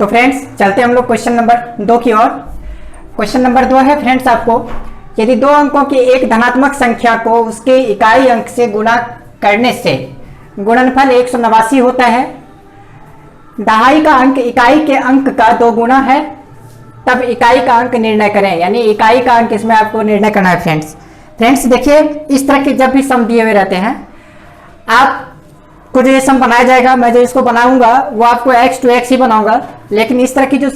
तो फ्रेंड्स चलते हैं हम लोग क्वेश्चन नंबर 2 की ओर। क्वेश्चन नंबर 2 है फ्रेंड्स आपको, यदि दो अंकों की एक धनात्मक संख्या को उसके इकाई अंक से गुणा करने से गुणनफल 189 होता है, दहाई का अंक इकाई के अंक का 2 गुना है, तब इकाई का अंक निर्णय करें। यानी इकाई का अंक इसमें आपको निर्णय करना है फ्रेंड्स देखिए, इस तरह के जब भी सम दिए हुए रहते हैं, आप को जो ये सम बनाया जाएगा, मैं जो इसको बनाऊंगा वो आपको x to x ही बनाऊंगा, लेकिन इस तरह की जो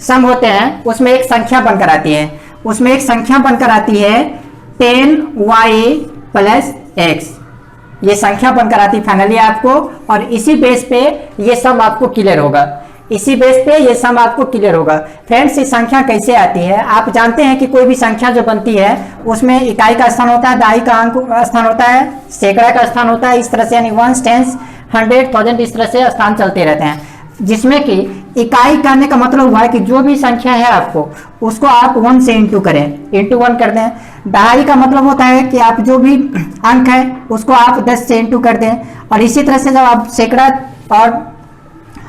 सम होते हैं उसमें एक संख्या बनकर आती है, उसमें एक संख्या बनकर आती है 10y प्लस x, ये संख्या बनकर आती फाइनली आपको, और इसी बेस पे ये सम आपको क्लियर होगा, इसी बेस पे ये सम आपको क्लियर होगा। फ्रेंड्स ये संख्या कैसे आती है, आप जानते हैं कि कोई भी संख्या जो बनती है उसमें इकाई का स्थान होता है, दहाई का अंक स्थान होता है, सैकड़ा का स्थान होता है, इस तरह से यानी 1, 10, 100, 1000 इस तरह से स्थान चलते रहते हैं, जिसमें कि इकाई करने का मतलब हुआ है कि जो भी संख्या है आपको उसको आप 1 से इंटू करें, इंटू 1 कर दें। दहाई का मतलब होता है कि आप जो भी अंक है उसको आप 10 से इंटू कर दें, और इसी तरह से जब आप सैकड़ा और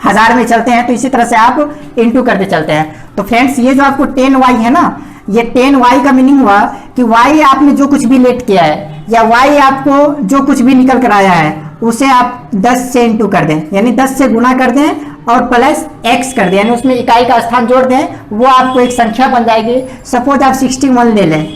हजार में चलते हैं तो इसी तरह से आप इंटू करते चलते हैं। तो फ्रेंड्स ये जो आपको 10y है ना, ये 10y का मीनिंग हुआ कि y आपने जो कुछ भी लेट किया है या y आपको जो कुछ भी निकल कर आया है उसे आप 10 से इंटू कर दें, यानी 10 से गुना कर दें और प्लस x कर दें, यानी उसमें इकाई का स्थान जोड़ दें, वो आपको एक संख्या बन जाएगी। सपोज आप 61 ले लें,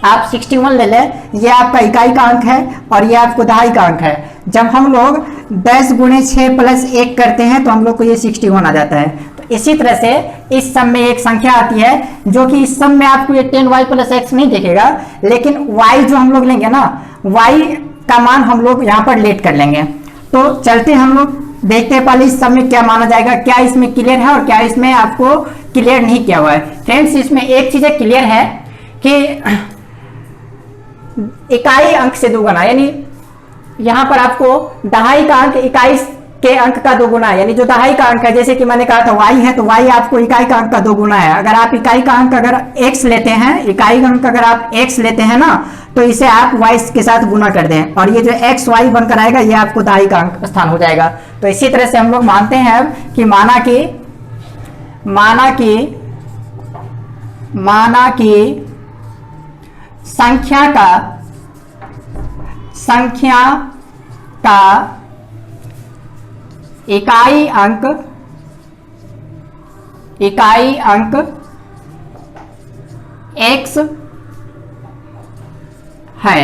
आप 61 ले लें, ये आपका इकाई का अंक है और ये आपको दहाई का अंक है। जब हम लोग 10 गुणे 6 प्लस 1 करते हैं तो हम लोग को ये 61 आ जाता है। तो इसी तरह से इस सम में एक संख्या आती है जो कि इस सम में आपको ये 10y प्लस x नहीं दिखेगा, लेकिन y जो हम लोग लेंगे ना, y का मान हम लोग यहाँ पर लेट कर लेंगे। तो चलते हम लोग देखते हैं पहले इस सम में क्या माना जाएगा, क्या इसमें क्लियर है और क्या इसमें आपको क्लियर नहीं किया हुआ है। फ्रेंड्स इसमें एक चीज क्लियर है कि इकाई अंक से 2 गुना, यानी यहां पर आपको दहाई का अंक इकाई के अंक का 2 गुना है, यानी जो दहाई का अंक है, जैसे कि मैंने कहा था y है, तो y आपको इकाई का अंक का 2 गुना है। अगर आप इकाई का अंक अगर x लेते हैं, इकाई का अंक अगर आप x लेते हैं ना, तो इसे आप y के साथ गुना कर दें और ये जो x y बनकर आएगा ये आपको दहाई का अंक स्थान हो जाएगा। तो इसी तरह से हम लोग मानते हैं कि माना कि संख्या का इकाई अंक x है,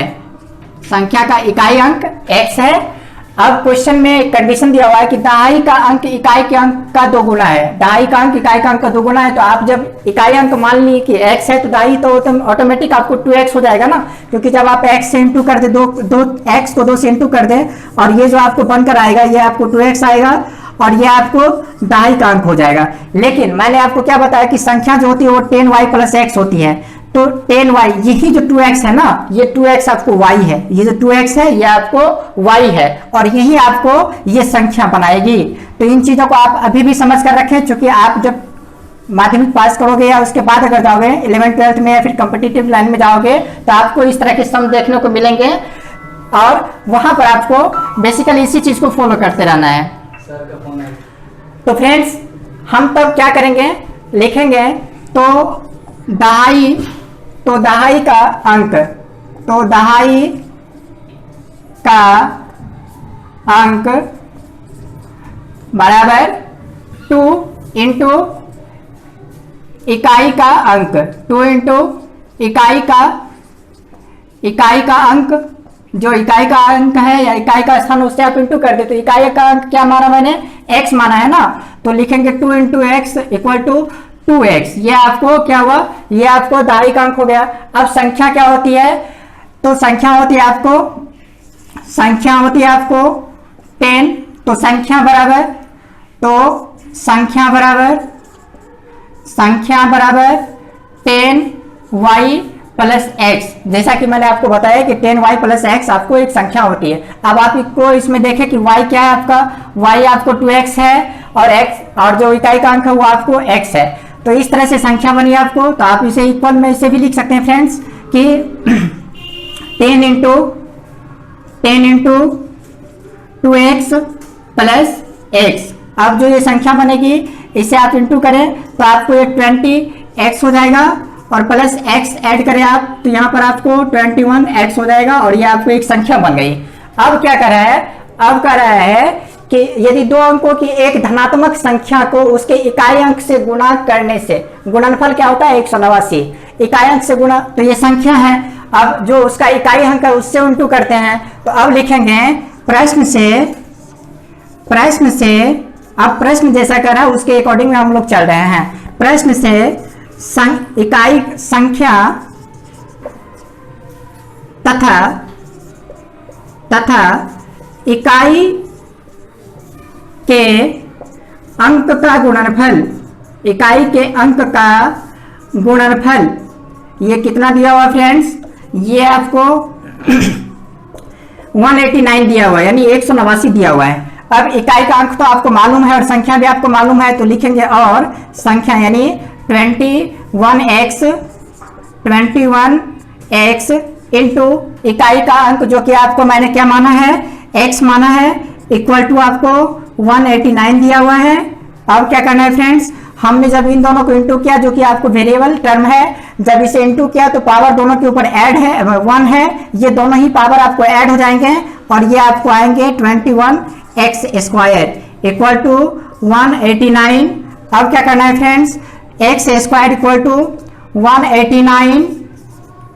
संख्या का इकाई अंक x है। अब क्वेश्चन में एक कंडीशन दिया हुआ है कि दहाई का अंक इकाई के अंक का 2 गुना है, दहाई का अंक इकाई का अंक का 2 गुना है। तो आप जब इकाई अंक मान ली कि x है तो दहाई तो ऑटोमेटिक आपको 2x हो जाएगा ना, क्योंकि जब आप x से इंटू कर दे, दो x को 2 से इंटू कर दे और ये जो आपको बनकर आएगा ये आपको 2x आएगा और ये आपको दहाई का अंक हो जाएगा। लेकिन मैंने आपको क्या बताया कि संख्या जो होती है वो 10y प्लस x होती है, तो 10y यही जो 2x है ना, ये 2x आपको y है, ये जो 2x है ये आपको y है और यही आपको ये संख्या बनाएगी। तो इन चीजों को आप अभी भी समझ कर रखें, क्योंकि आप जब माध्यमिक पास करोगे या उसके बाद अगर जाओगे 11th 12th में या फिर कॉम्पिटिटिव लाइन में जाओगे तो आपको इस तरह के सम देखने को मिलेंगे और वहां पर आपको बेसिकली इसी चीज को फॉलो करते रहना है। तो फ्रेंड्स हम तब क्या करेंगे, लिखेंगे तो दहाई का अंक, तो दहाई का अंक बराबर 2 इंटू इकाई का अंक, 2 इंटू इकाई का अंक, जो इकाई का अंक है या इकाई का स्थान उससे आप इंटू कर दे। तो इकाई का अंक क्या माना मैंने, x माना है ना, तो लिखेंगे 2 into x equal to 2x। ये आपको क्या हुआ, ये आपको दहाई का अंक हो गया। अब संख्या क्या होती है, तो संख्या होती है आपको 10, तो संख्या बराबर 10y प्लस x। जैसा कि मैंने आपको बताया कि 10y प्लस x आपको एक संख्या होती है। अब आप इसको इसमें देखें कि y क्या है आपका, y आपको 2x है और x और जो इकाई का अंक है वो आपको x है। तो इस तरह से संख्या बनी आपको, तो आप इसे इक्वल में इसे भी लिख सकते हैं फ्रेंड्स कि 10 इंटू 2x प्लस x। अब जो ये संख्या बनेगी इसे आप इंटू करें तो आपको एक 20x हो जाएगा और प्लस x ऐड करें आप तो यहाँ पर आपको 21x हो जाएगा और ये आपको एक संख्या बन गई। अब क्या कर रहा है, अब कर रहा है कि यदि दो अंकों की एक धनात्मक संख्या को उसके इकाई अंक से गुणा करने से, गुणनफल क्या होता है 189, इकाई अंक से गुणा, तो ये संख्या है। अब जो उसका इकाई अंक है उससे इंटू करते हैं तो अब लिखेंगे प्रश्न से अब प्रश्न जैसा कर रहा है उसके अकॉर्डिंग में हम लोग चल रहे हैं। प्रश्न से इकाई संख्या तथा इकाई के अंक का गुणनफल, इकाई के अंक का गुणनफल ये कितना दिया हुआ फ्रेंड्स, ये आपको 189 दिया हुआ है, यानी 189 दिया हुआ है। अब इकाई का अंक तो आपको मालूम है और संख्या भी आपको मालूम है, तो लिखेंगे और संख्या यानी 21x इंटू इकाई का अंक जो कि आपको मैंने क्या माना है x माना है, इक्वल टू आपको 189 दिया हुआ है। अब क्या करना है फ्रेंड्स, हमने जब इन दोनों को इंटू किया जो कि आपको वेरिएबल टर्म है, जब इसे इंटू किया तो पावर दोनों के ऊपर ऐड है 1 है, ये दोनों ही पावर आपको ऐड हो जाएंगे और ये आपको आएंगे 21x स्क्वायर इक्वल टू 189। अब क्या करना है friends, X square equal to 189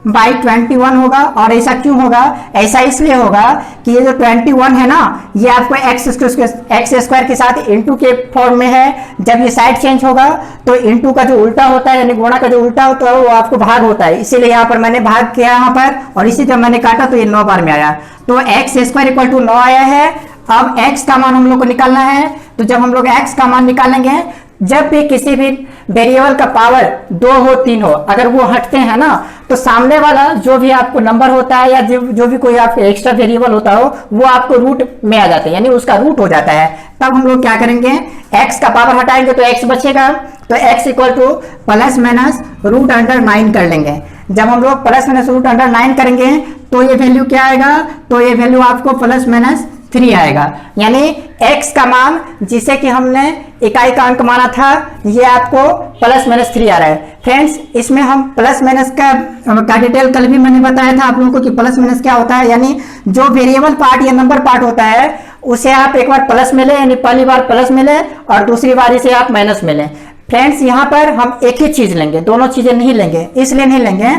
by 21 होगा। और ऐसा क्यों होगा, ऐसा इसलिए होगा कि ये जो 21 है ना ये आपको एक्स स्क्वायर के साथ इंटू के फॉर्म में है। जब ये साइड चेंज होगा तो इंटू का जो उल्टा होता है यानी गुणा का जो उल्टा होता है वो आपको भाग होता है, इसीलिए यहाँ पर मैंने भाग किया यहाँ पर, और इसे जब मैंने काटा तो ये 9 बार में आया, तो एक्स स्क्वायर इक्वल टू 9 आया है। अब x का मान हम लोग को निकालना है, तो जब हम लोग x का मान निकालेंगे, जब भी किसी भी वेरिएबल का पावर 2 हो 3 हो, अगर वो हटते हैं ना तो सामने वाला जो भी आपको नंबर होता है या जो भी कोई आपको एक्स्ट्रा वेरिएबल होता हो वो आपको रूट में आ जाते हैं, यानी उसका रूट हो जाता है। तब हम लोग क्या करेंगे, x का पावर हटाएंगे तो x बचेगा, तो x equal to plus minus root under 9 कर लेंगे। जब हम लोग प्लस माइनस रूट अंडर 9 करेंगे तो ये वैल्यू क्या आएगा, तो ये वैल्यू आपको प्लस माइनस 3 आएगा, यानी x का मान जिसे कि हमने इकाई का अंक माना था ये आपको प्लस माइनस 3 आ रहा है। फ्रेंड्स इसमें हम प्लस माइनस का डिटेल कल भी मैंने बताया था आप लोगों को कि प्लस माइनस क्या होता है, यानी जो वेरिएबल पार्ट या नंबर पार्ट होता है उसे आप एक बार प्लस में ले, यानी पहली बार प्लस में ले और दूसरी बार इसे आप माइनस में लें। फ्रेंड्स यहाँ पर हम एक ही चीज लेंगे, दोनों चीजें नहीं लेंगे, इसलिए नहीं लेंगे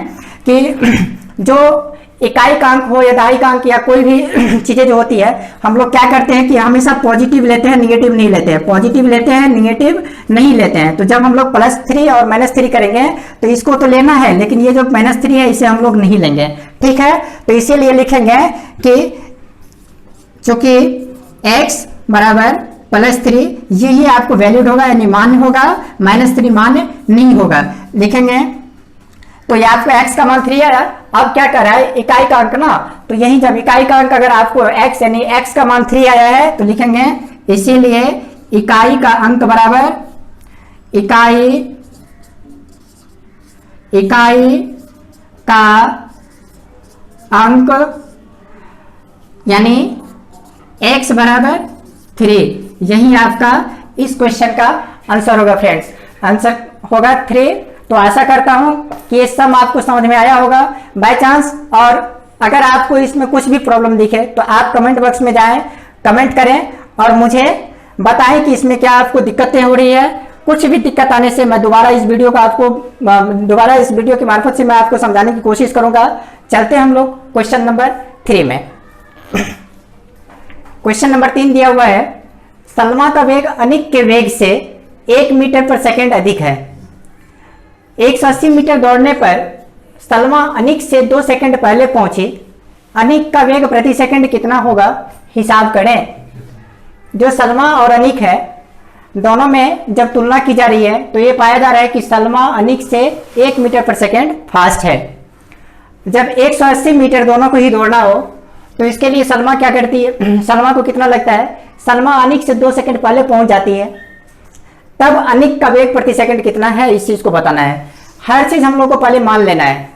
कि जो इकाई का अंक हो या दहाई का अंक या कोई भी चीजें जो होती है हम लोग क्या करते हैं कि हमेशा पॉजिटिव लेते हैं, निगेटिव नहीं लेते हैं, पॉजिटिव लेते हैं निगेटिव नहीं लेते हैं। तो जब हम लोग +3 और -3 करेंगे तो इसको तो लेना है, लेकिन ये जो -3 है इसे हम लोग नहीं लेंगे, ठीक है। तो इसीलिए लिखेंगे कि चूंकि x बराबर +3 यही आपको वैलिड होगा, यानी मान्य होगा, -3 मान्य नहीं होगा, लिखेंगे। तो ये आपको x का मान 3 आया। अब क्या कर रहा है, इकाई का अंक ना, तो यही जब इकाई का अंक अगर आपको x यानी x का मान 3 आया है तो लिखेंगे इसीलिए इकाई का अंक बराबर इकाई का अंक यानी x बराबर 3, यही आपका इस क्वेश्चन का आंसर होगा। फ्रेंड्स आंसर होगा 3। तो आशा करता हूं कि ये सम आपको समझ में आया होगा। बाय चांस और अगर आपको इसमें कुछ भी प्रॉब्लम दिखे तो आप कमेंट बॉक्स में जाएं, कमेंट करें और मुझे बताएं कि इसमें क्या आपको दिक्कतें हो रही है। कुछ भी दिक्कत आने से मैं दोबारा इस वीडियो के मार्फत से मैं आपको समझाने की कोशिश करूंगा। चलते हैं हम लोग क्वेश्चन नंबर 3 में। क्वेश्चन नंबर 3 दिया हुआ है, सलमा का वेग अनिक के वेग से 1 मीटर पर सेकेंड अधिक है। 180 मीटर दौड़ने पर सलमा अनिक से 2 सेकंड पहले पहुंची। अनिक का वेग प्रति सेकंड कितना होगा, हिसाब करें। जो सलमा और अनिक है दोनों में जब तुलना की जा रही है तो ये पाया जा रहा है कि सलमा अनिक से 1 मीटर पर सेकंड फास्ट है। जब 180 मीटर दोनों को ही दौड़ना हो तो इसके लिए सलमा क्या करती है, सलमा को कितना लगता है, सलमा अनिक से 2 सेकंड पहले पहुंच जाती है, तब अनिक का वेग प्रति सेकंड कितना है इस चीज को बताना है। हर चीज हम लोग को पहले मान लेना है,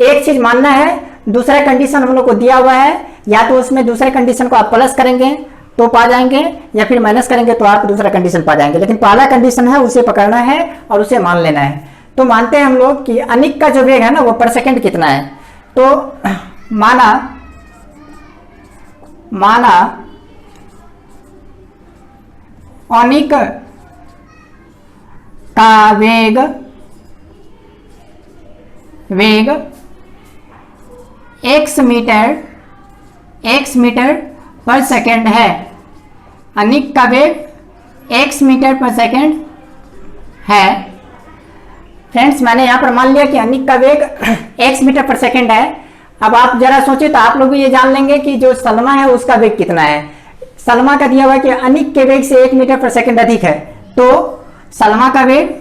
एक चीज मानना है, दूसरा कंडीशन हम लोग को दिया हुआ है, या तो उसमें दूसरे कंडीशन को आप प्लस करेंगे तो पा जाएंगे, या फिर माइनस करेंगे तो आप दूसरा कंडीशन पा जाएंगे, लेकिन पहला कंडीशन है उसे पकड़ना है और उसे मान लेना है। तो मानते हैं हम लोग कि अनिक का जो वेग है ना वो पर सेकंड कितना है। तो माना अनिक का वेग x मीटर पर सेकंड है। अनिक का वेग x मीटर पर सेकंड है। फ्रेंड्स मैंने यहाँ पर मान लिया कि अनिक का वेग x मीटर पर सेकंड है। अब आप जरा सोचे तो आप लोग भी ये जान लेंगे कि जो सलमा है उसका वेग कितना है। सलमा का दिया हुआ है कि अनिक के वेग से 1 मीटर पर सेकंड अधिक है, तो सलमा का वेग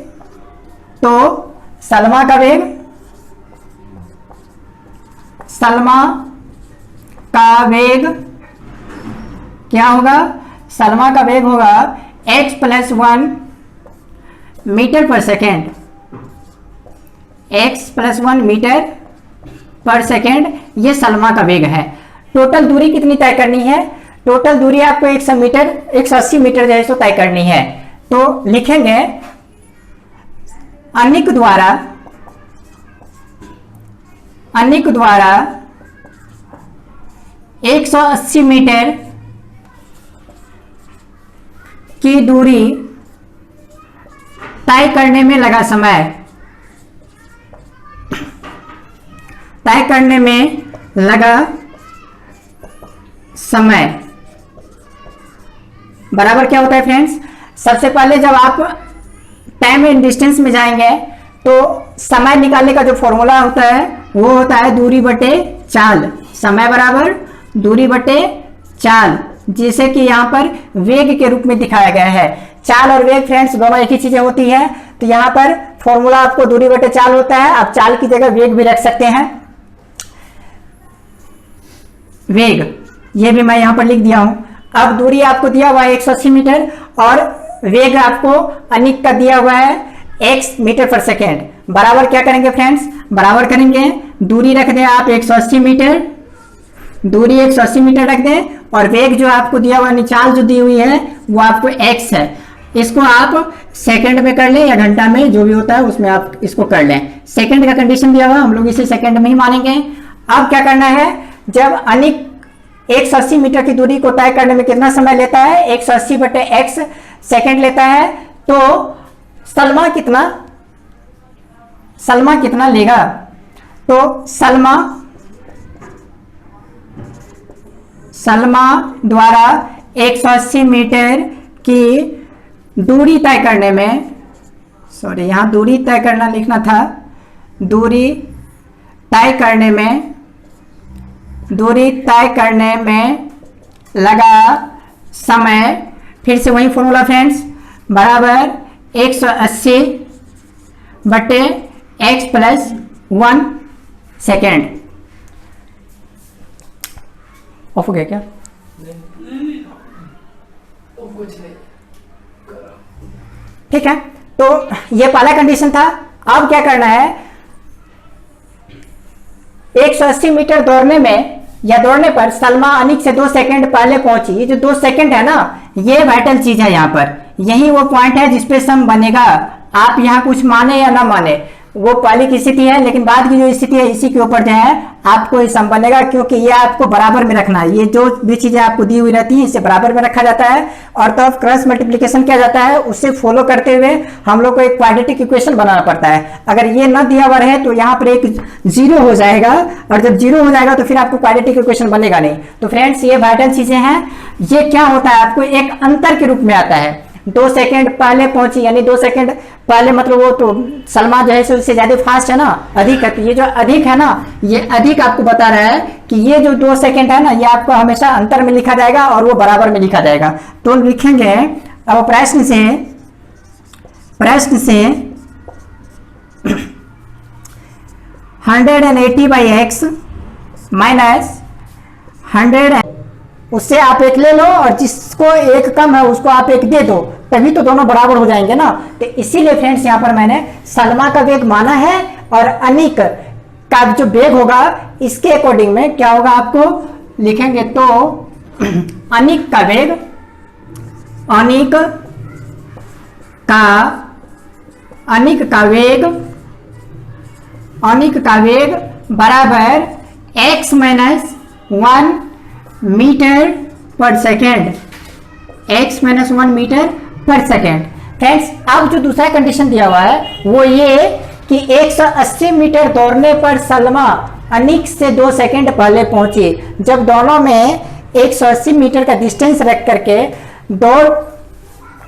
क्या होगा? सलमा का वेग होगा x + 1 मीटर पर सेकेंड, x + 1 मीटर पर सेकेंड, ये सलमा का वेग है। टोटल दूरी कितनी तय करनी है? टोटल दूरी आपको 180 मीटर जो है सो तय करनी है। तो लिखेंगे अनिक द्वारा 180 मीटर की दूरी तय करने में लगा समय बराबर क्या होता है फ्रेंड्स? सबसे पहले जब आप टाइम एंड डिस्टेंस में जाएंगे तो समय निकालने का जो फॉर्मूला होता है वो होता है दूरी बटे चाल। समय बराबर दूरी बटे चाल, जिसे कि यहाँ पर वेग के रूप में दिखाया गया है। चाल और वेग फ्रेंड्स दोनों एक ही चीजें होती है, तो यहाँ पर फॉर्मूला आपको दूरी बटे चाल होता है। आप चाल की जगह वेग भी रख सकते हैं। वेग ये भी मैं यहाँ पर लिख दिया हूं। अब दूरी आपको दिया हुआ है 180 मीटर और वेग आपको अनिक का दिया हुआ है x मीटर पर सेकेंड। बराबर क्या करेंगे फ्रेंड्स? बराबर करेंगे, दूरी रख दें आप 180 मीटर, दूरी 180 मीटर रख दें और वेग जो आपको दिया हुआ निचाल जो दी हुई है वो आपको x है। इसको आप सेकंड में कर लें या घंटा में, जो भी होता है उसमें आप इसको कर लें। सेकंड का कंडीशन दिया हुआ, हम लोग इसे सेकंड में ही मानेंगे। अब क्या करना है, जब अनिक 180 मीटर की दूरी को तय करने में कितना समय लेता है? 180 बटे x सेकेंड लेता है, तो सलमा कितना लेगा? तो सलमा द्वारा 180 मीटर की दूरी तय करने में, सॉरी यहाँ दूरी तय करना लिखना था, दूरी तय करने में लगा समय, फिर से वही फॉर्मूला फ्रेंड्स, बराबर 180 बटे x + 1 सेकेंड। ऑफ हो गया क्या? ठीक है, तो ये पहला कंडीशन था। अब क्या करना है, 180 मीटर दौड़ने पर सलमा अनिक से 2 सेकंड पहले पहुंची। ये जो 2 सेकंड है ना, ये वाइटल चीज है। यहाँ पर यही वो पॉइंट है जिसपे सम बनेगा। आप यहाँ कुछ माने या ना माने, वो पहले की स्थिति है, लेकिन बाद की जो स्थिति है इसी के ऊपर जो है आपको सम बनेगा, क्योंकि ये आपको बराबर में रखना है। ये जो भी चीजें आपको दी हुई रहती है इसे बराबर में रखा जाता है और तब क्रॉस मल्टीप्लिकेशन किया जाता है। उससे फॉलो करते हुए हम लोग को एक क्वाड्रेटिक इक्वेशन बनाना पड़ता है। अगर ये न दिया हुआ रहे तो यहाँ पर एक 0 हो जाएगा, और जब 0 हो जाएगा तो फिर आपको क्वाड्रेटिक इक्वेशन बनेगा नहीं। तो फ्रेंड्स ये वाइटल चीजें हैं। ये क्या होता है, आपको एक अंतर के रूप में आता है। 2 सेकंड पहले पहुंची, यानी 2 सेकंड पहले, मतलब वो तो सलमा जो है उससे ज्यादा फास्ट है ना, अधिक है। तो ये जो अधिक है ना, ये अधिक आपको बता रहा है कि ये जो 2 सेकंड है ना, ये आपको हमेशा अंतर में लिखा जाएगा और वो बराबर में लिखा जाएगा। तो लिखेंगे, अब प्रश्न से 180/x माइनस 100, उससे आप एक ले लो और जिसको एक कम है उसको आप एक दे दो, तभी तो दोनों बराबर हो जाएंगे ना। तो इसीलिए फ्रेंड्स यहाँ पर मैंने सलमा का वेग माना है और अनिक का जो वेग होगा इसके अकॉर्डिंग में क्या होगा आपको लिखेंगे। तो अनिक का वेग, अनिक का वेग बराबर x माइनस 1 मीटर पर सेकेंड, x माइनस 1 मीटर पर सेकेंड। फ्रेंड्स अब जो दूसरा कंडीशन दिया हुआ है वो ये कि 180 मीटर दौड़ने पर सलमा अनिक से 2 सेकेंड पहले पहुंची। जब दोनों में 180 मीटर का डिस्टेंस रख करके दौड़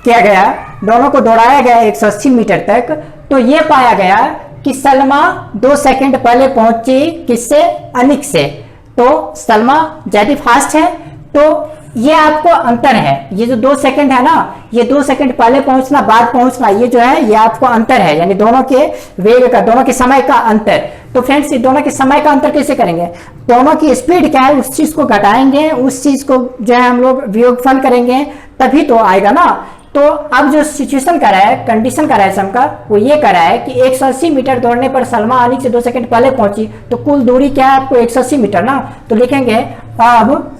किया गया, दोनों को दौड़ाया गया 180 मीटर तक, तो ये पाया गया कि सलमा 2 सेकेंड पहले पहुंची किससे, अनिक से। तो सलमा ज्यादा फास्ट है, तो ये आपको अंतर है। ये जो 2 सेकंड है ना, ये 2 सेकंड पहले पहुंचना बाद पहुंचना, ये जो है ये आपको अंतर है, यानी दोनों के वेग का, दोनों के समय का अंतर। तो फ्रेंड्स दोनों के समय का अंतर कैसे करेंगे, दोनों की स्पीड क्या है उस चीज को घटाएंगे, उस चीज को जो है हम लोग वियोगफल करेंगे, तभी तो आएगा ना। तो अब जो सिचुएशन कर रहा है, कंडीशन कर रहा है सम का, वो ये कर रहा है कि 180 मीटर दौड़ने पर सलमा अनिक से 2 सेकंड पहले पहुंची, तो कुल दूरी क्या है आपको 180 मीटर ना। तो लिखेंगे अब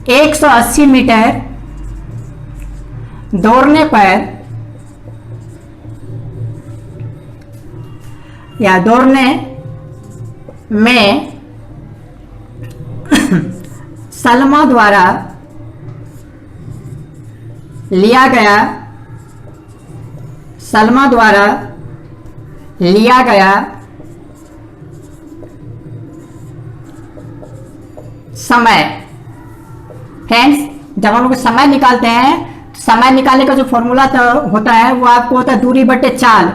180 मीटर दौड़ने पर या दौड़ने में सलमा द्वारा लिया गया समय। फ्रेंड्स जब हम लोग समय निकालते हैं, समय निकालने का जो फॉर्मूला होता है वो आपको होता है दूरी बट्टे चाल।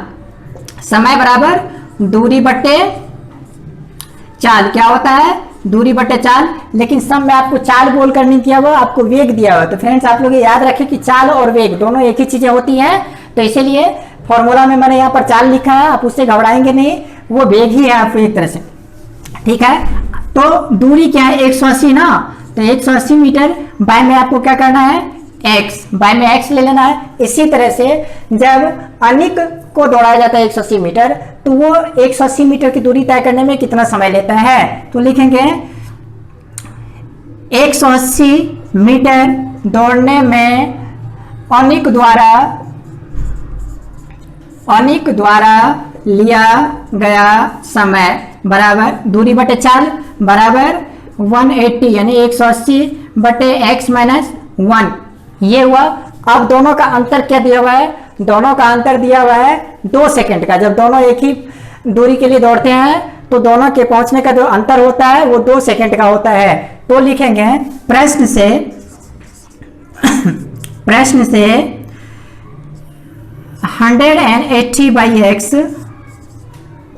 समय बराबर दूरी बट्टे चाल, क्या होता है, दूरी बट्टे चाल। लेकिन सम में आपको चाल बोल कर नहीं दिया हुआ, आपको वेग दिया हुआ। तो फ्रेंड्स आप लोग याद रखें कि चाल और वेग दोनों एक ही चीजें होती हैं, तो इसीलिए फॉर्मूला में मैंने यहाँ पर चाल लिखा है, आप उससे घबराएंगे नहीं, वो वेग ही है आपको एक तरह से, ठीक है। तो दूरी क्या है 180 ना, तो 180 मीटर बाय में आपको क्या करना है, x, बाय में x ले लेना है। इसी तरह से जब अनिक को दौड़ाया जाता है 180 मीटर, तो वो 180 मीटर की दूरी तय करने में कितना समय लेता है, तो लिखेंगे 180 मीटर दौड़ने में अनिक द्वारा लिया गया समय बराबर दूरी बटे चाल बराबर 180, यानी 180 बटे x माइनस 1, ये हुआ। अब दोनों का अंतर क्या दिया हुआ है, दोनों का अंतर दिया हुआ है 2 सेकंड का। जब दोनों एक ही दूरी के लिए दौड़ते हैं तो दोनों के पहुंचने का जो अंतर होता है वो 2 सेकंड का होता है। तो लिखेंगे प्रश्न से 180 by x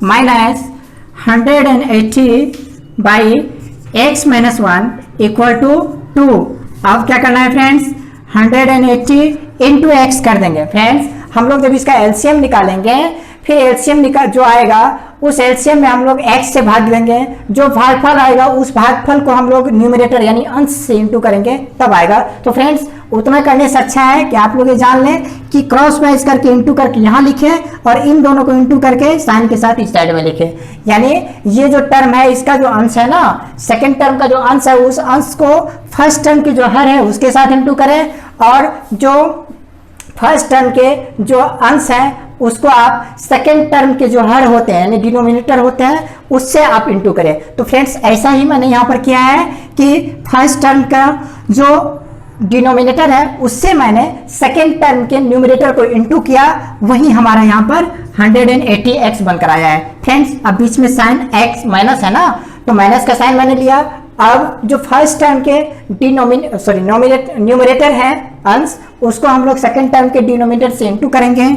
minus 180 by x minus 1 equal to 2। अब क्या करना है फ्रेंड्स, 180 इंटू एक्स कर देंगे। फ्रेंड्स हम लोग जब इसका एलसीएम निकालेंगे, फिर एलसीएम जो आएगा उस एलसीएम में हम लोग x से भाग देंगे, जो भागफल आएगा उस भागफल को हम लोग न्यूमरेटर यानी अंश से इंटू करेंगे, तब आएगा। तो फ्रेंड्स उतना करने से अच्छा है कि आप लोग ये जान लें कि क्रॉस वाइज करके इंटू करके यहाँ लिखे और इन दोनों को इंटू करके साइन के साथ इस साइड में लिखे। यानी ये जो टर्म है इसका जो अंश है ना, सेकेंड टर्म का जो अंश है उस अंश को फर्स्ट टर्म की जो हर है उसके साथ इंटू करें, और जो फर्स्ट टर्म के जो अंश है उसको आप सेकेंड टर्म के जो हर होते हैं यानी डिनोमिनेटर होते हैं उससे आप इंटू करें। तो फ्रेंड्स ऐसा ही मैंने यहाँ पर किया है कि फर्स्ट टर्म का जो डिनोमिनेटर है उससे मैंने सेकेंड टर्म के न्यूमरेटर को इंटू किया, वही हमारा यहाँ पर 180x बनकर आया है। फ्रेंड्स अब बीच में साइन x माइनस है ना, तो माइनस का साइन मैंने लिया। अब जो फर्स्ट टर्म के न्यूमरेटर है अंश, उसको हम लोग सेकेंड टर्म के डिनोमिनेटर से इंटू करेंगे,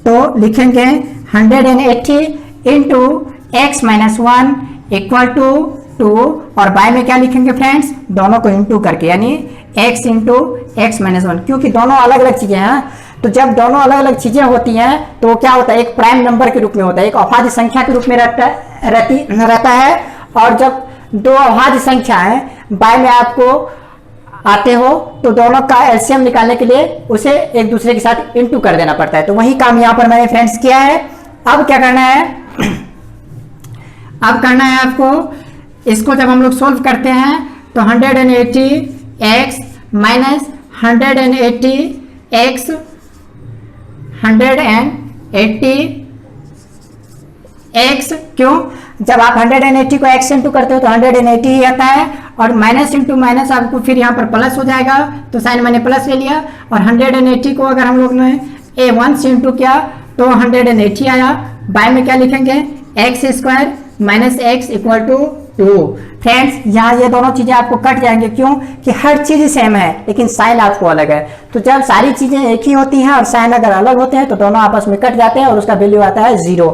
तो लिखेंगे 180 into X minus 1 equal to 2, और बाय में क्या लिखेंगे फ्रेंड्स, दोनों को इंटू करके, यानी x इंटू एक्स माइनस 1, क्योंकि दोनों अलग अलग चीजें हैं। तो जब दोनों अलग अलग चीजें होती हैं तो क्या होता है, एक प्राइम नंबर के रूप में होता है, एक अभाज्य संख्या के रूप में रहता है। और जब दो अभाज्य संख्या है बाय में आपको आते हो तो दोनों का एलसीएम निकालने के लिए उसे एक दूसरे के साथ इंटू कर देना पड़ता है। तो वही काम यहाँ पर मैंने फ्रेंड्स किया है। अब क्या करना है, अब करना है आपको इसको जब हम लोग सोल्व करते हैं तो 180x माइनस 180x 180x, क्यों? जब आप 180 को x इंटू करते हो तो 180 ही आता है, और माइनस इंटू माइनस आपको फिर यहाँ पर प्लस हो जाएगा, तो साइन मैंने प्लस ले लिया, और 180 को अगर हम लोग ने a1 से इंटू किया तो 180 आया। बाय में क्या लिखेंगे, X square minus X equal to 2। Friends यहाँ ये दोनों चीजें आपको कट जाएंगे, क्यों कि हर चीज सेम है लेकिन साइन आपको अलग है। तो जब सारी चीजें एक ही होती हैं और साइन अगर अलग होते हैं तो दोनों आपस में कट जाते हैं और उसका वैल्यू आता है 0।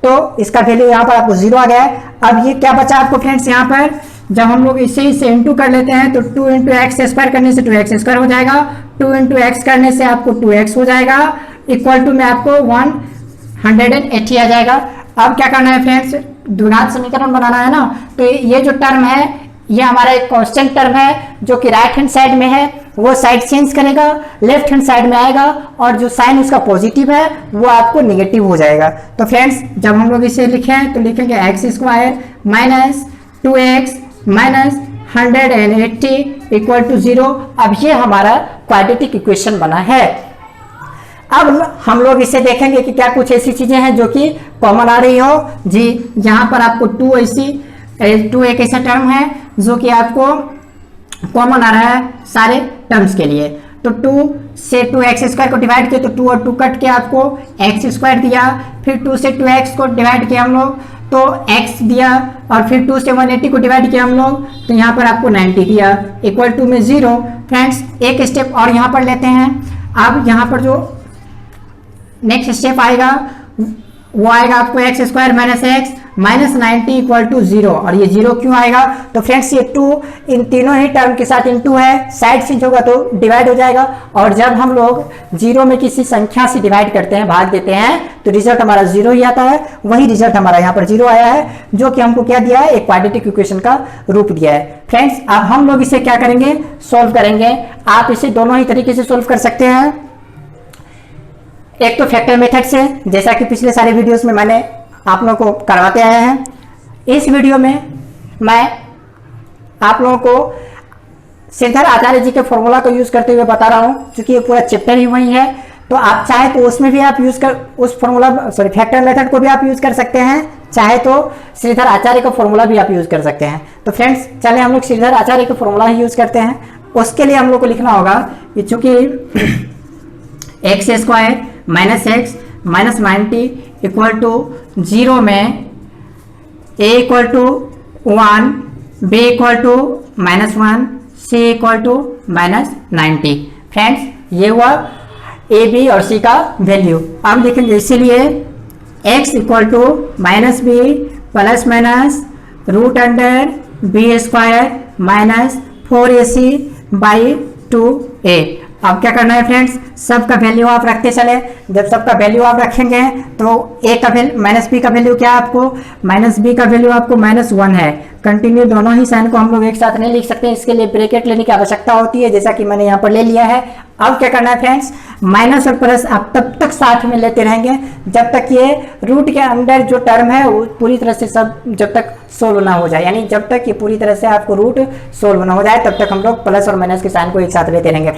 तो इसका वैल्यू यहाँ पर आपको 0 आ गया है। अब ये क्या बचा आपको फ्रेंड्स, यहाँ पर जब हम लोग इसे इंटू कर लेते हैं तो 2 इंटू एक्स स्क्वायर करने से 2x स्क्वायर हो जाएगा, 2 इंटू एक्स करने से आपको 2x हो जाएगा, इक्वल टू में आपको 180 आ जाएगा। अब क्या करना है फ्रेंड्स, द्विघात समीकरण बनाना है ना, तो ये जो टर्म है ये हमारा एक कांस्टेंट टर्म है जो कि राइट हैंड साइड में है, वो साइड चेंज करेगा, लेफ्ट हैंड साइड में आएगा, और जो साइन उसका पॉजिटिव है वो आपको नेगेटिव हो जाएगा। तो फ्रेंड्स जब हम लोग इसे लिखें तो लिखेंगे X square minus 2x minus 180 equal to 0। अब ये हमारा क्वाड्रेटिक इक्वेशन बना है। अब हम लोग इसे देखेंगे कि क्या कुछ ऐसी चीजें हैं जो कि कॉमन आ रही हो। जी यहाँ पर आपको 2 एक ऐसा टर्म है जो कि आपको कॉमन आ रहा है सारे टर्म्स के लिए। तो 2 से 2x स्क्वायर को डिवाइड किया तो 2 और 2 कट के आपको x स्क्वायर दिया, फिर 2 से 2x को डिवाइड किया हम लोग तो x दिया, और फिर 2 से 180 को डिवाइड किया हम लोग तो यहाँ पर आपको 90 दिया, इक्वल टू में 0। फ्रेंड्स एक स्टेप और यहाँ पर लेते हैं। अब यहाँ पर जो नेक्स्ट स्टेप आएगा वो आएगा आपको X square minus X minus 90 equal to 0। और ये 0 क्यों आएगा, तो फ्रेंड्स ये 2 इन तीनों ही टर्म के साथ इनटू है, साइड चेंज होगा तो डिवाइड हो जाएगा, और जब हम लोग 0 में किसी संख्या से डिवाइड करते हैं, भाग देते हैं, तो रिजल्ट हमारा 0 ही आता है। वही रिजल्ट हमारा यहाँ पर 0 आया है, जो कि हमको क्या दिया है, एक क्वाड्रेटिक इक्वेशन का रूप दिया है। फ्रेंड्स अब हम लोग इसे क्या करेंगे, सोल्व करेंगे। आप इसे दोनों ही तरीके से सोल्व कर सकते हैं। एक तो फैक्टर मेथड से, जैसा कि पिछले सारे वीडियोस में मैंने आप लोगों को करवाते आए हैं। इस वीडियो में मैं आप लोगों को श्रीधर आचार्य जी के फॉर्मूला को यूज करते हुए बता रहा हूं, क्योंकि ये पूरा चैप्टर ही वही है। तो आप चाहे तो उसमें भी आप यूज कर उस फॉर्मूला फैक्टर मेथड को भी आप यूज कर सकते हैं, चाहे तो श्रीधर आचार्य का फॉर्मूला भी आप यूज कर सकते हैं। तो फ्रेंड्स चले हम लोग श्रीधर आचार्य का फॉर्मूला ही यूज करते हैं। उसके लिए हम लोग को लिखना होगा कि चूंकि X square minus X minus 90 equal to 0 में a equal to 1, b equal to -1, c equal to -90। Friends ये हुआ a b और c का वैल्यू। अब देखेंगे इसीलिए x equal to minus B plus minus root under B square minus 4ac by 2a। अब क्या करना है फ्रेंड्स, सबका वैल्यू आप रखते चले। जब सबका वैल्यू आप रखेंगे तो a का वैल्यू माइनस बी का वैल्यू क्या है आपको, माइनस बी का वैल्यू आपको -1 है। कंटिन्यू दोनों ही साइन को हम लोग एक साथ नहीं लिख सकते, इसके लिए ब्रैकेट लेने की आवश्यकता होती है, जैसा कि मैंने यहाँ पर ले लिया है। अब क्या करना है फ्रेंड्स, माइनस और प्लस आप तब तक साथ में लेते रहेंगे जब तक ये रूट के अंदर जो टर्म है वो पूरी तरह से सब जब तक सोल्व ना हो जाए, यानी जब तक ये पूरी तरह से आपको रूट सोल्व ना हो जाए तब तक हम लोग प्लस और माइनस के साइन को एक साथ लेते रहेंगे।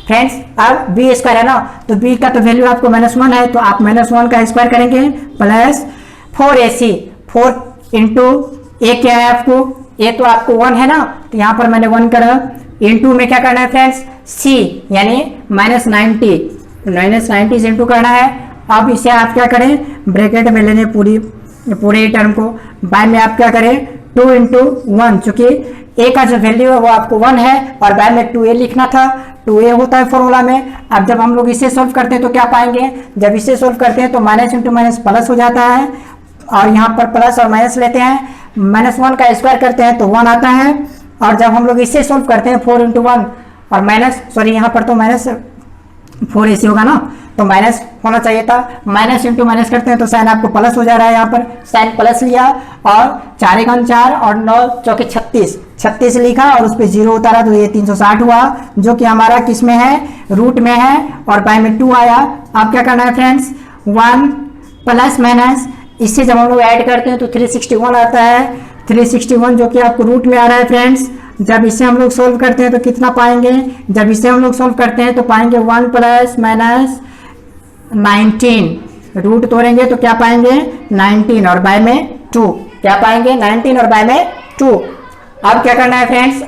फ्रेंड्स अब बी स्क्वायर है ना, तो बी का तो वैल्यू आपको -1 है, तो आप -1 का स्क्वायर करेंगे प्लस 4ac, 4 इंटू ए क्या है आपको, ए तो आपको 1 है ना, तो यहाँ पर मैंने 1 करा, इंटू में क्या करना है फ्रेंड्स c यानी -90 से इंटू करना है। अब इसे आप क्या करें, ब्रैकेट में लेने पूरे टर्म को, बाय में आप क्या करें 2 इंटू 1, चूंकि a का जो वैल्यू है वो आपको 1 है और बाय में 2a लिखना था, 2a होता है फॉर्मूला में। अब जब हम लोग इसे सोल्व करते हैं तो क्या पाएंगे, जब इसे सोल्व करते हैं तो माइनस इंटू माइनस प्लस हो जाता है, और यहाँ पर प्लस और माइनस लेते हैं, -1 का स्क्वायर करते हैं तो 1 आता है। और जब हम लोग इसे सोल्व करते हैं 4 इंटू 1 और माइनस, सॉरी यहाँ पर तो -4ac होगा ना, तो माइनस होना चाहिए था, माइनस इंटू माइनस करते हैं तो साइन आपको प्लस हो जा रहा है, यहाँ पर साइन प्लस लिया और 4 × 4 और 9 चौके 36 लिखा और उस पर 0 उतारा तो ये 360 हुआ, जो कि हमारा किस में है, रूट में है, और बाय में 2 आया। अब क्या करना है फ्रेंड्स, 1 प्लस माइनस, इससे जब हम लोग ऐड करते हैं तो 361 आता है, 361 जो कि आपको रूट में आ रहा है फ्रेंड्स। जब इसे हम लोग सोल्व करते हैं तो कितना पाएंगे, जब इसे हम लोग सोल्व करते हैं तो पाएंगे 1 प्लस माइनस 19, रूट तोड़ेंगे तो क्या पाएंगे 19 और बाय में 2, क्या पाएंगे 19 और बाय में 2। अब क्या करना है फ्रेंड्स,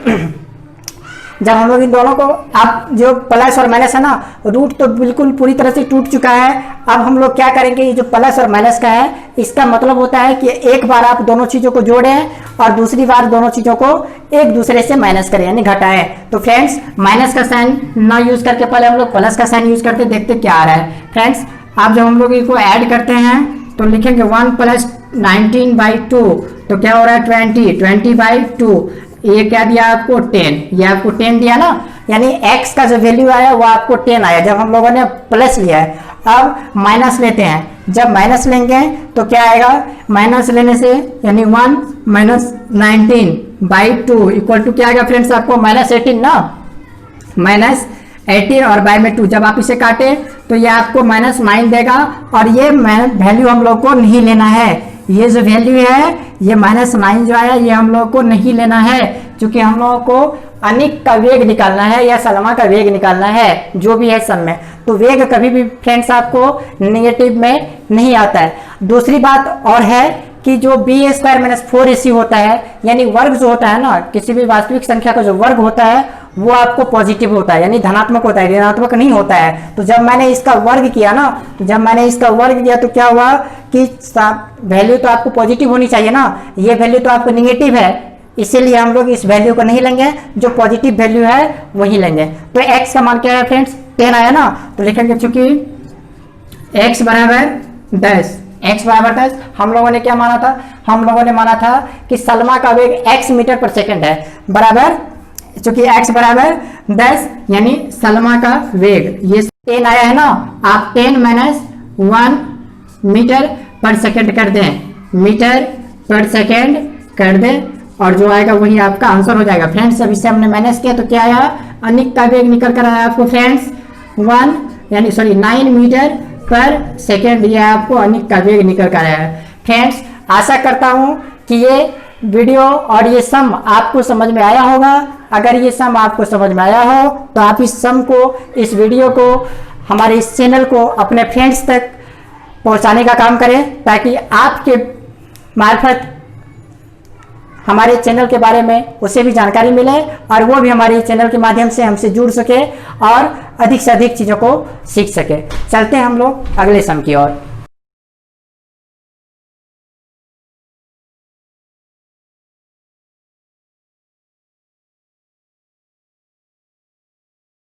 जब हम लोग इन दोनों को, अब जो प्लस और माइनस है ना, रूट तो बिल्कुल पूरी तरह से टूट चुका है। अब हम लोग क्या करेंगे, ये जो प्लस और माइनस का है इसका मतलब होता है कि एक बार आप दोनों चीज़ों को जोड़ें और दूसरी बार दोनों चीज़ों को एक दूसरे से माइनस करें यानी घटाएं। तो फ्रेंड्स माइनस का साइन ना यूज करके पहले हम लोग प्लस का साइन यूज करते, देखते क्या आ रहा है। फ्रेंड्स आप जब हम लोग इनको ऐड करते हैं तो लिखेंगे 1 प्लस 19/2, तो क्या हो रहा है 20/2। ये क्या दिया आपको 10, ये आपको 10 दिया ना, यानी x का जो वैल्यू आया वो आपको 10 आया जब हम लोगों ने प्लस लिया है। अब माइनस लेते हैं, जब माइनस लेंगे तो क्या आएगा, माइनस लेने से यानी 1 माइनस 19/2 इक्वल टू क्या आएगा फ्रेंड्स आपको -18 ना, -18 और बाय में 2। जब आप इसे काटे तो ये आपको -9 देगा और ये वैल्यू हम लोग को नहीं लेना है। ये जो वैल्यू है ये -9 जो आया ये हम लोग को नहीं लेना है, क्योंकि हम लोगों को अनिक का वेग निकालना है या सलमा का वेग निकालना है, जो भी है सम में। तो वेग कभी भी फ्रेंड्स आपको नेगेटिव में नहीं आता है। दूसरी बात और है कि जो b² - 4ac होता है, यानी वर्ग जो होता है ना, किसी भी वास्तविक संख्या का जो वर्ग होता है वो आपको पॉजिटिव होता है यानी धनात्मक होता है, ऋणात्मक नहीं होता है। तो जब मैंने इसका वर्ग किया ना, तो जब मैंने इसका वर्ग किया तो क्या हुआ कि वैल्यू तो आपको पॉजिटिव होनी चाहिए ना, ये वैल्यू तो आपको निगेटिव है, इसीलिए हम लोग इस वैल्यू को नहीं लेंगे, जो पॉजिटिव वैल्यू है वही लेंगे। तो x का मान क्या है फ्रेंड्स 10 आया ना, तो लिखेंगे चूंकि x बराबर 10, हम लोगों ने क्या माना था, हम लोगों ने माना था कि सलमा का वेग x मीटर पर सेकंड है, बराबर चूंकि x बराबर 10 यानी सलमा का वेग ये 10 आया है ना, आप 10 - 1 मीटर पर सेकंड कर दें, मीटर पर सेकंड कर दें और जो आएगा वही आपका आंसर हो जाएगा। फ्रेंड्स अब इसे हमने माइनस किया तो क्या आया, अनिक का वेग निकल कर आया आपको फ्रेंड्स 9 मीटर पर सेकंड, ये आपको अनिक का वेग निकल कर आया है। फ्रेंड्स आशा करता हूँ कि ये वीडियो और ये सम आपको समझ में आया होगा। अगर ये सम आपको समझ में आया हो तो आप इस सम को, इस वीडियो को, हमारे इस चैनल को अपने फ्रेंड्स तक पहुंचाने का काम करें, ताकि आपके मार्फत हमारे चैनल के बारे में उसे भी जानकारी मिले और वो भी हमारे चैनल के माध्यम से हमसे जुड़ सके और अधिक से अधिक चीज़ों को सीख सके। चलते हैं हम लोग अगले सम की ओर।